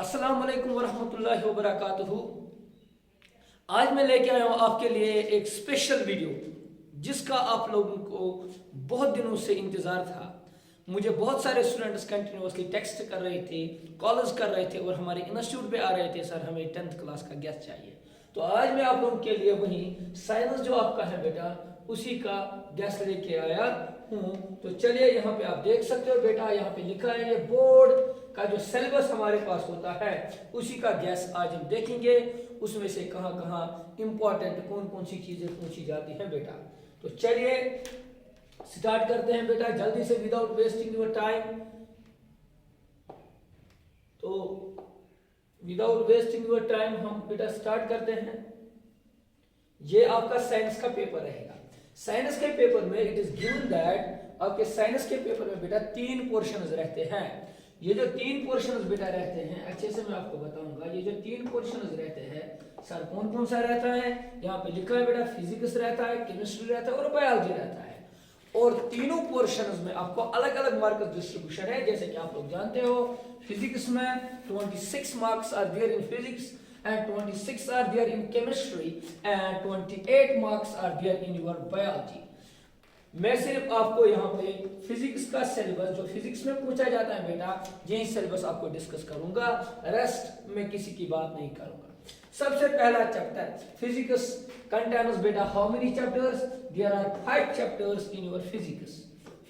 अस्सलाम वालेकुम वरहमतुल्लाहि वबरकातुहू। आज मैं लेके आया हूँ आपके लिए एक स्पेशल वीडियो जिसका आप लोगों को बहुत दिनों से इंतज़ार था। मुझे बहुत सारे स्टूडेंट्स कंटिन्यूसली टेक्स्ट कर रहे थे, कॉल्स कर रहे थे और हमारे इंस्टीट्यूट पे आ रहे थे, सर हमें 10th क्लास का गेस्ट चाहिए। तो आज मैं आप लोगों के लिए वही साइंस जो आपका है बेटा उसी का गेस्ट लेके आया हूँ। तो चलिए यहाँ पे आप देख सकते हो बेटा, यहाँ पे लिखा है ये बोर्ड का जो सिलेबस हमारे पास होता है उसी का गैस आज हम देखेंगे। उसमें से कहाँ कहाँ इंपॉर्टेंट कौन कौन सी चीजें पूछी जाती हैं बेटा। तो चलिए स्टार्ट करते हैं बेटा जल्दी से विदाउट वेस्टिंग योर टाइम। तो विदाउट वेस्टिंग योर टाइम हम बेटा स्टार्ट करते हैं। ये आपका साइंस का पेपर रहेगा। साइंस के पेपर में इट इज गिवन दैट आपके साइंस के पेपर में बेटा 3 पोर्शंस रहते हैं। ये जो 3 पोर्शंस बेटा रहते हैं अच्छे से मैं आपको बताऊंगा। ये जो 3 पोर्शंस रहते हैं सर कौन कौन सा रहता है, यहाँ पे लिखा है बेटा फिजिक्स रहता है, केमिस्ट्री रहता है और बायोलॉजी रहता है। और तीनों पोर्शंस में आपको अलग अलग मार्क डिस्ट्रीब्यूशन है। जैसे कि आप लोग जानते हो फिजिक्स में 26 marks are there in physics and 26 are there in chemistry and 28 marks are there in your biology। मैं सिर्फ आपको यहाँ पे फिजिक्स का सिलेबस जो फिजिक्स में पूछा जाता है बेटा यही सिलेबस आपको डिस्कस करूंगा, रेस्ट में किसी की बात नहीं करूंगा। सबसे पहला चैप्टर फिजिक्स कंटेन्स बेटा how many chapters, there are 5 chapters in your physics.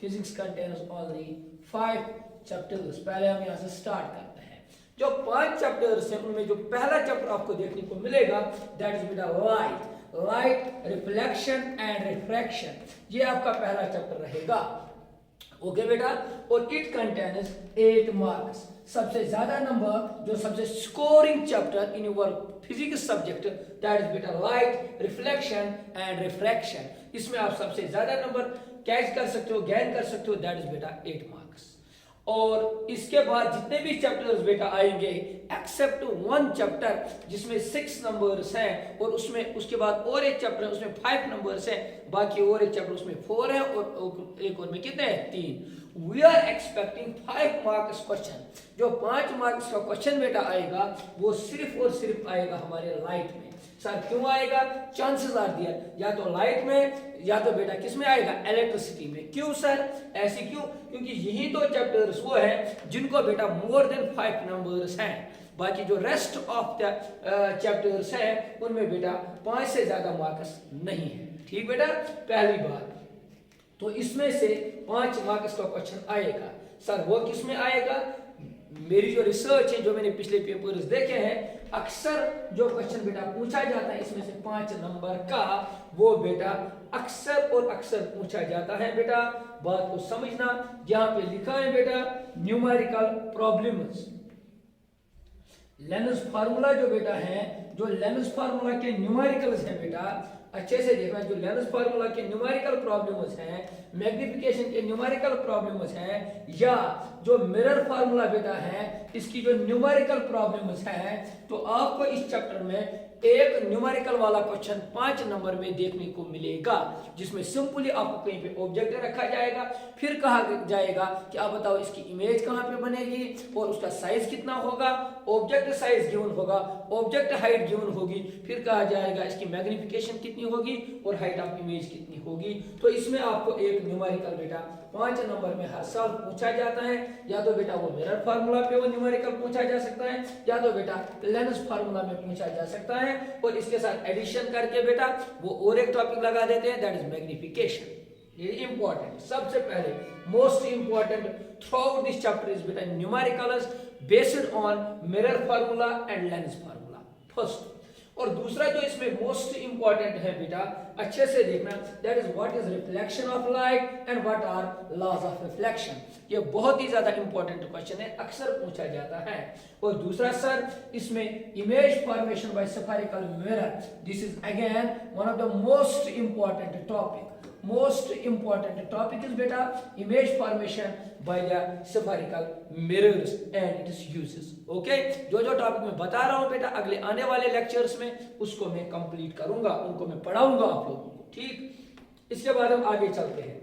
Physics contents only 5 chapters. पहले हम यहाँ से स्टार्ट करते हैं। जो 5 चैप्टर्स हैं उनमें जो पहला चैप्टर आपको देखने को मिलेगा दैट इज बेटा लाइट रिफ्लेक्शन एंड रिफ्रैक्शन। ये आपका पहला चैप्टर रहेगा। ओके बेटा, और इट कंटेन्स 8 मार्क्स। सबसे ज्यादा नंबर जो सबसे scoring chapter in your physics subject that is बेटा लाइट रिफ्लेक्शन एंड रिफ्रैक्शन। इसमें आप सबसे ज्यादा नंबर कैच कर सकते हो, गेन कर सकते हो, दैट इज बेटा 8 मार्क्स। और इसके बाद जितने भी चैप्टर्स बेटा आएंगे एक्सेप्ट 1 चैप्टर जिसमें 6 नंबर्स हैं और उसमें उसके बाद और एक चैप्टर उसमें 5 नंबर्स हैं, बाकी और एक चैप्टर उसमें 4 है और एक और में कितने हैं 3। We are expecting 5 marks question. जो 5 मार्क्स का क्वेश्चन बेटा आएगा वो सिर्फ और सिर्फ आएगा हमारे लाइट में। सर क्यों आएगा, चांसेस आर दियर या तो लाइट में या तो बेटा किस में आएगा इलेक्ट्रिसिटी में। क्यों सर ऐसे क्यों, क्योंकि यही 2 चैप्टर्स वो है जिनको बेटा मोर देन 5 नंबर्स हैं। बाकी जो रेस्ट ऑफ द चैप्टर्स हैं उनमें बेटा 5 से ज्यादा मार्क्स नहीं है। ठीक बेटा, पहली बात तो इसमें से 5 मार्क्स का क्वेश्चन आएगा। सर वो किस में आएगा, मेरी जो रिसर्च है जो मैंने पिछले पेपर्स देखे हैं अक्सर जो क्वेश्चन बेटा पूछा जाता है इसमें से 5 नंबर का वो बेटा अक्सर और अक्सर पूछा जाता है। बेटा बात को समझना, यहाँ पे लिखा है बेटा न्यूमेरिकल प्रॉब्लम्स। लेनस फार्मूला जो बेटा है, जो लेनस फार्मूला के न्यूमेरिकल्स है बेटा अच्छे से देखना। जो लेनस फार्मूला के न्यूमेरिकल प्रॉब्लम्स हैं, मैग्निफिकेशन के न्यूमेरिकल प्रॉब्लम्स हैं या जो मिरर फार्मूला बेटा है इसकी जो न्यूमेरिकल प्रॉब्लम्स हैं, तो आपको इस चैप्टर में एक न्यूमेरिकल वाला क्वेश्चन 5 नंबर में देखने को मिलेगा जिसमें सिंपली आपको कहीं पे ऑब्जेक्ट रखा जाएगा, फिर कहा जाएगा कि आप बताओ इसकी इमेज कहाँ पे बनेगी और उसका साइज कितना होगा, ऑब्जेक्ट साइज गिवन होगा, ऑब्जेक्ट हाइट गिवन होगी, फिर कहा जाएगा इसकी मैग्निफिकेशन कितनी होगी और हाइट ऑफ इमेज कितनी होगी। तो इसमें आपको एक न्यूमेरिकल बेटा 5 नंबर में हर साल पूछा जाता है। या तो बेटा वो मिरर फार्मूला पे वो न्यूमेरिकल पूछा जा सकता है या तो बेटा लेनस फार्मूला में पूछा जा सकता है और इसके साथ एडिशन करके बेटा वो और एक टॉपिक लगा देते हैं दैट इज मैग्निफिकेशन। ये इंपॉर्टेंट, सबसे पहले most important throughout this chapter is बेटा numericals based on mirror formula and lens formula first. और दूसरा जो इसमें मोस्ट इंपॉर्टेंट है बेटा अच्छे से देखना that is what is reflection of light and what are laws of reflection. ये बहुत ही ज्यादा इंपॉर्टेंट क्वेश्चन है, अक्सर पूछा जाता है। और दूसरा सर इसमें image formation by spherical mirror, this is again one of the most important topic. Most important topic is बेटा image formation by the spherical mirrors and its uses. Okay, जो जो टॉपिक मैं बता रहा हूं बेटा अगले आने वाले लेक्चर्स में उसको मैं कंप्लीट करूंगा, उनको मैं पढ़ाऊंगा आप लोगों को। ठीक, इसके बाद हम आगे चलते हैं।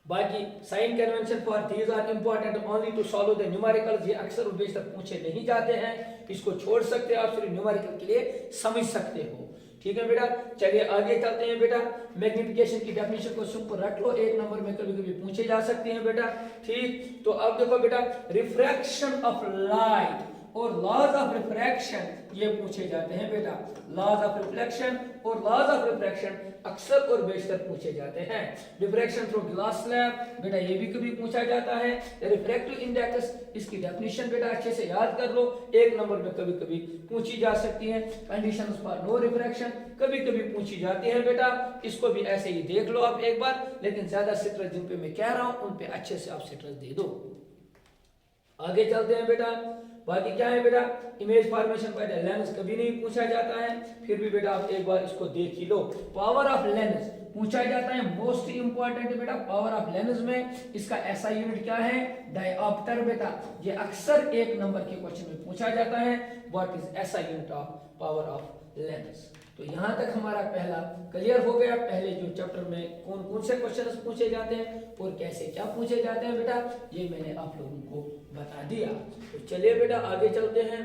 बाकी sign convention for these are important only to solve the numericals, ये अक्सर और बेशतर पूछे नहीं जाते हैं, इसको छोड़ सकते हैं, आप सिर्फ न्यूमेरिकल के लिए समझ सकते हो। ठीक है बेटा, चलिए आगे चलते हैं बेटा। मैग्निफिकेशन की डेफिनेशन को सिंपल रख लो, एक नंबर में कभी कभी पूछे जा सकते हैं बेटा। ठीक, तो अब देखो बेटा, रिफ्रैक्शन ऑफ लाइट और लॉज ऑफ रिफ्रैक्शन ये पूछे जाते हैं बेटा। लॉज ऑफ रिफ्लेक्शन और लॉज ऑफ रिफ्रैक्शन अक्सर और बेशतर पूछे जाते हैं। रिफ्रैक्शन थ्रू ग्लास स्लैब बेटा ये भी कभी पूछा जाता है। रिफ्रैक्टिव इंडेक्स, इसकी डेफिनेशन बेटा अच्छे से याद कर लो, एक नंबर में कभी कभी पूछी जा सकती है। कंडीशंस फॉर नो रिफ्रैक्शन कभी कभी पूछी जाती है बेटा, इसको भी ऐसे ही देख लो आप एक बार, लेकिन ज्यादा स्ट्रेस जिन पे मैं कह रहा हूं उन पे अच्छे से आप स्ट्रेस दे दो। आगे चलते हैं बेटा, बाकी क्या है बेटा, image formation by the lens कभी नहीं पूछा जाता है, फिर भी बेटा आप एक बार इसको देख ही लो। पावर ऑफ लेंस पूछा जाता है, मोस्ट इंपॉर्टेंट बेटा। पावर ऑफ लेंस में इसका ऐसा यूनिट क्या है, डायोप्टर बेटा, ये अक्सर एक नंबर के क्वेश्चन में पूछा जाता है। व्हाट इज ऐसा unit of power of lens. तो यहां तक हमारा पहला क्लियर हो गया, पहले जो चैप्टर में कौन कौन से क्वेश्चन पूछे जाते हैं और कैसे क्या पूछे जाते हैं बेटा, ये मैंने आप लोगों को बता दिया। तो चलिए बेटा आगे चलते हैं।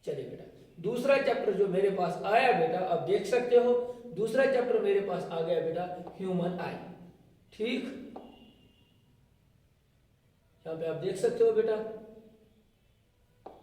चलिए बेटा, दूसरा चैप्टर जो मेरे पास आया बेटा, आप देख सकते हो दूसरा चैप्टर मेरे पास आ गया बेटा, ह्यूमन आई। ठीक, यहां पे आप देख सकते हो बेटा,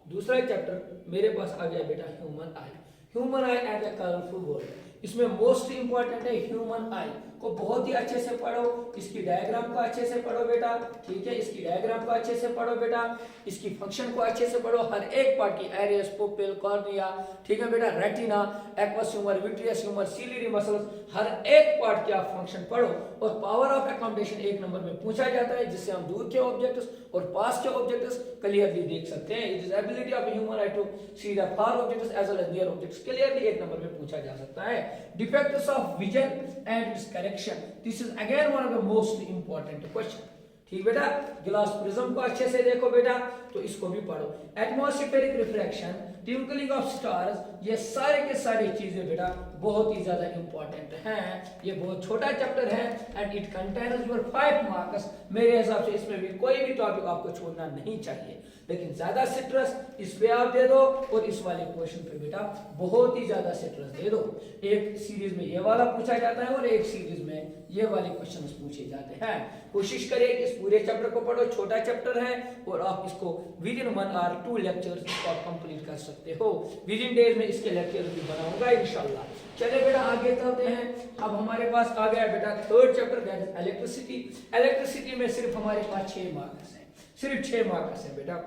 दूसरा चैप्टर मेरे पास आ गया बेटा, human eye. Human eye at a colourful world, इसमें मोस्ट इंपॉर्टेंट है ह्यूमन आई को बहुत ही अच्छे से पढ़ो, इसकी डायग्राम को अच्छे से पढ़ो बेटा। ठीक है, इसकी डायग्राम को अच्छे से पढ़ो बेटा, इसकी फंक्शन को अच्छे से पढ़ो, हर एक पार्ट की, एरियस, पुपिल, कॉर्निया, ठीक है बेटा, retina, aqueous humour, vitreous humour, ciliary muscles, हर एक पार्ट की आप फंक्शन पढ़ो। और पावर ऑफ अकोमोडेशन एक नंबर में पूछा जाता है, जिससे हम दूर के ऑब्जेक्ट्स और पास के ऑब्जेक्ट्स क्लियरली देख सकते हैं। It is ability of human eye to see the far objects as well as near objects, clearly एक नंबर में पूछा जा सकता है। Defects of vision and its correction, this is again one of the most important question. ठीक बेटा, glass prism को अच्छे से देखो बेटा, तो इसको भी पढ़ो। Atmospheric refraction, twinkling of stars, ये सारे के सारे चीजें बेटा बहुत ही ज्यादा इंपॉर्टेंट हैं। ये बहुत छोटा चैप्टर है and it contains your 5 marks. मेरे हिसाब से इसमें भी कोई भी टॉपिक आपको छोड़ना नहीं चाहिए, लेकिन ज्यादा स्ट्रेस इस पे आप दे दो और इस वाले क्वेश्चन पे बेटा बहुत ही ज्यादा स्ट्रेस दे दो। एक सीरीज में ये वाला पूछा जाता है और एक सीरीज में ये वाले क्वेश्चंस पूछे जाते हैं। कोशिश करें कि इस पूरे चैप्टर को पढ़ो, छोटा चैप्टर है और आप इसको विद इन 1 और 2 लेक्चर्स इसको आप कंप्लीट कर सकते हो। विद इन डेज में इसके लेक्चर भी बनाऊंगा इंशाल्लाह। चलिए बेटा आगे चलते हैं। अब हमारे पास आ गया बेटा third chapter, that is electricity. Electricity में सिर्फ हमारे पास 6 मार्क्स हैं, सिर्फ 6 मार्क्स हैं बेटा।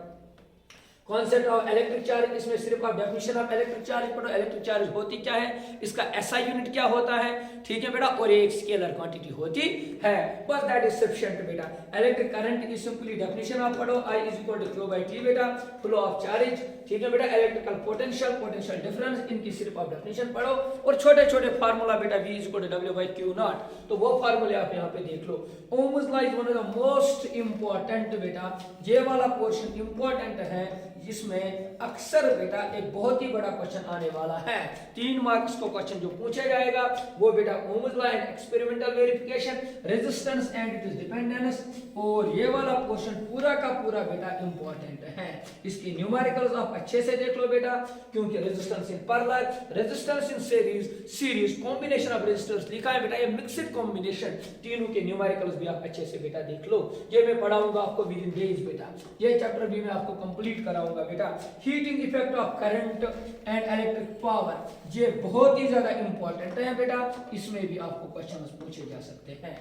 कॉन्सेप्ट ऑफ इलेक्ट्रिक चार्ज, इसमें सिर्फ आप डेफिनेशन ऑफ इलेक्ट्रिक चार्ज पढ़ो। इलेक्ट्रिक चार्ज होती क्या है, इसका ऐसा यूनिट क्या होता है, ठीक है बेटा, और एक स्केलर क्वांटिटी होती है, बस दैट इज सफिशिएंट बेटा। इलेक्ट्रिक करंट की सिंपली डेफिनेशन आप पढ़ो, I is equal to Q by T बेटा, फ्लो ऑफ चार्ज, ठीक है बेटा। इलेक्ट्रिकल पोटेंशियल, पोटेंशियल डिफरेंस, इनकी सिर्फ आप डेफिनेशन पढ़ो और छोटे छोटे फार्मूला बेटा, V is equal to W by Q naught, तो वो फार्मूले आप यहाँ पे देख लो। Ohm's law is one of the most important बेटा, ये वाला पोर्शन इंपॉर्टेंट है, जिसमें अक्सर बेटा एक बहुत ही बड़ा क्वेश्चन आने वाला है। 3 मार्क्स को क्वेश्चन जो पूछा जाएगा वो बेटा Ohm's law and experimental verification, resistance and it is dependence, और ये वाला क्वेश्चन पूरा का पूरा बेटा इंपॉर्टेंट है। इसकी न्यूमेरिकल्स आप अच्छे से देख लो बेटा, क्योंकि resistance in parallel, resistance in series, series combination of resistors लिखा है बेटा, ये मिक्स्ड कॉम्बिनेशन, तीनों के न्यूमेरिकल्स भी आप अच्छे से बेटा देख लो। ये मैं पढ़ाऊंगा आपको विद इन डेज बेटा, ये चैप्टर भी मैं आपको कंप्लीट कराऊंगा बेटा। Heating effect of current and electric power, ये बहुत ही ज्यादा इंपॉर्टेंट है बेटा, इसमें भी आपको क्वेश्चंस पूछे जा सकते हैं।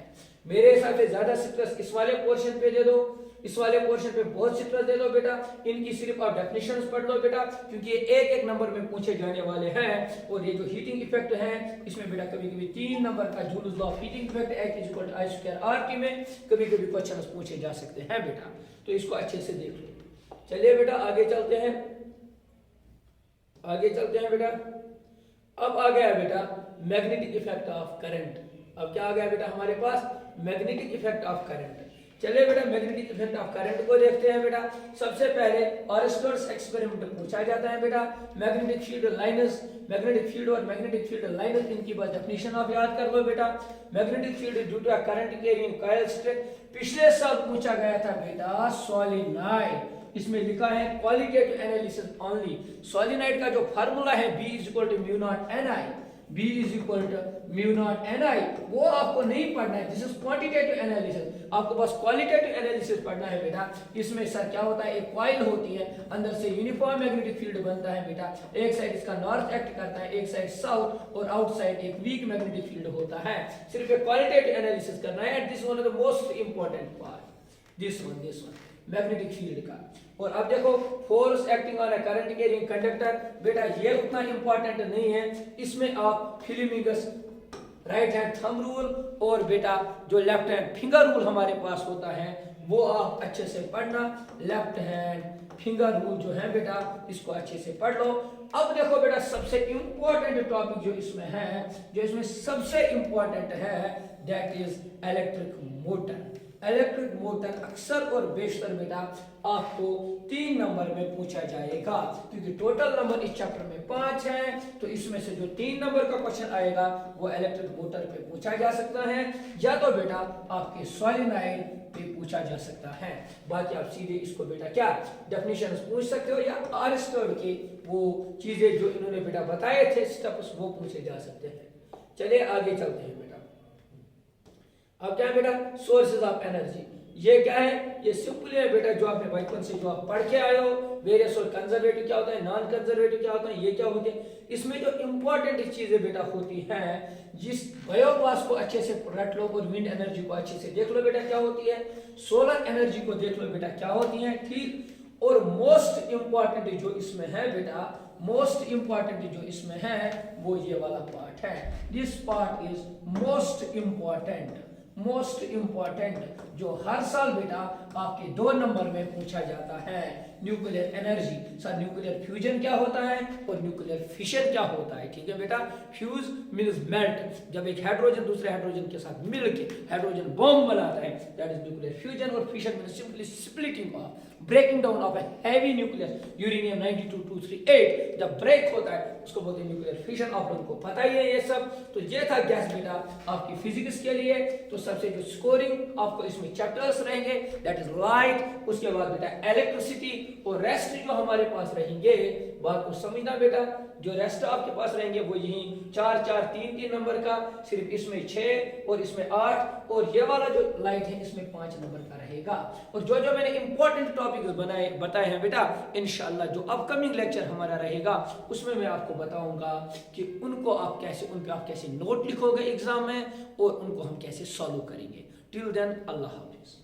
मेरे हिसाब से ज्यादा स्ट्रेस इस वाले पोर्शन पे दे दो, इस वाले पोर्शन पे बहुत स्ट्रेस दे दो बेटा। इनकी सिर्फ आप डेफिनेशंस पढ़ लो बेटा, क्योंकि ये एक एक नंबर में पूछे जाने वाले हैं। और ये जो हीटिंग इफेक्ट है, इसमें बेटा कभी कभी 3 नंबर का joules law of heating effect H is equal to I square RT में कभी कभी क्वेश्चंस पूछे जा सकते हैं बेटा, तो इसको अच्छे से देख लो। चलिए बेटा आगे चलते हैं, आगे चलते हैं बेटा। अब आ गया बेटा मैग्नेटिक इफेक्ट ऑफ करंट। अब क्या आ गया बेटा हमारे पास, मैग्नेटिक इफेक्ट ऑफ करंट। चलिए बेटा मैग्नेटिक इफेक्ट ऑफ करंट को देखते हैं बेटा। सबसे पहले ऑरिस्टर्स एक्सपेरिमेंट पूछा जाता है बेटा। Magnetic field lines, magnetic field और मैग्नेटिक फील्ड लाइनस, इनकी बस डेफिनेशन आप याद कर लो बेटा। Magnetic field due to a current carrying coil string, पिछले साल पूछा गया था बेटा सोलिनॉइड, इसमें लिखा है क्वालिटेटिव एनालिसिस ओनली। सोलिनॉइड का जो फार्मूला है B = mu naught Ni, B = mu naught Ni, वो आपको नहीं पढ़ना है। दिस इज क्वांटिटेटिव एनालिसिस, आपको बस क्वालिटेटिव एनालिसिस पढ़ना है बेटा। इसमें सर क्या होता है, एक कॉइल होती है, अंदर से यूनिफॉर्म मैग्नेटिक फील्ड बनता है बेटा। एक साइड इसका नॉर्थ एक्ट करता है, एक साइड साउथ, और आउटसाइड एक वीक मैग्नेटिक फील्ड होता है। सिर्फ एक क्वालिटेटिव एनालिसिस करना है। This one of the most important part, this one magnetic field का। और अब देखो force acting on a current carrying conductor, बेटा ये उतना इंपॉर्टेंट नहीं है। इसमें आप फिल्मिंगस राइट हैंड थंब रूल और बेटा जो लेफ्ट हैंड फिंगर रूल हमारे पास होता है वो आप अच्छे से पढ़ना। लेफ्ट हैंड फिंगर रूल जो है बेटा इसको अच्छे से पढ़ लो। अब देखो बेटा सबसे इंपॉर्टेंट टॉपिक जो इसमें है, जो इसमें सबसे इंपॉर्टेंट है, that is electric motor. Electric motor अक्सर और बेशतर बेटा आपको 3 नंबर में पूछा जाएगा, क्योंकि टोटल नंबर इस चैप्टर में 5 है, तो इसमें से जो 3 नंबर का क्वेश्चन आएगा वो इलेक्ट्रिक मोटर पे पूछा जा सकता है, या तो बेटा आपके सोलिनॉइड पे पूछा जा सकता है। बाकी आप सीधे इसको बेटा क्या डेफिनेशन पूछ सकते हो, या आर्स्टर्ड के वो चीजें जो इन्होंने बेटा बताए थे स्टेप्स वो पूछे जा सकते हैं। चलिए आगे चलते हैं बेटा। अब क्या है बेटा, सोर्सेज ऑफ एनर्जी, ये क्या है, ये सिंपली है बेटा जो आपने बचपन से जो आप पढ़ के आए हो। वेरियस और कंजर्वेटिव क्या होता है, नॉन कंजर्वेटिव क्या होता है, ये क्या होते हैं। इसमें जो इंपॉर्टेंट चीजें बेटा होती हैं, जिस बायोमास को अच्छे से रट लो और विंड एनर्जी को अच्छे से देख लो बेटा क्या होती है, सोलर एनर्जी को देख लो बेटा क्या होती है, ठीक। और मोस्ट इंपॉर्टेंट जो इसमें है बेटा, मोस्ट इंपॉर्टेंट जो इसमें है वो ये वाला पार्ट है। This part is most important, most important, जो हर साल बेटा आपके 2 नंबर में पूछा जाता है। Nuclear energy, sir nuclear fusion क्या होता है और न्यूक्लियर फिशन क्या होता है, ठीक है बेटा। फ्यूज मींस मेल्ट, जब एक हाइड्रोजन दूसरे हाइड्रोजन के साथ मिलकर हाइड्रोजन बॉम्ब बनाता है, दैट इज न्यूक्लियर फ्यूजन। और fission means simply splitting of, breaking down of a heavy nucleus, uranium 92-238 जब ब्रेक होता है उसको बोलते हैं न्यूक्लियर फिशन। आप लोगों को पता ही है ये सब। तो ये था गैस बेटा आपकी फिजिक्स के लिए। तो सबसे जो स्कोरिंग आपको इसमें चैप्टर्स रहेंगे दैट इज लाइट, उसके बाद बेटा इलेक्ट्रिसिटी, और रेस्ट जो हमारे पास रहेंगे, बात को समझना बेटा, जो रेस्ट आपके पास रहेंगे वो यही 4-4-3-3 नंबर का, सिर्फ इसमें 6 और इसमें 8, और ये वाला जो लाइट है इसमें 5 नंबर का रहेगा। और जो जो मैंने इंपॉर्टेंट टॉपिक बताए हैं बेटा, इंशाल्लाह जो अपकमिंग लेक्चर हमारा रहेगा उसमें मैं आपको बताऊंगा कि उनको आप कैसे, उन पे आप कैसे नोट लिखोगे एग्जाम में, और उनको हम कैसे सॉल्व करेंगे। टिल देन अल्लाह हाफिज।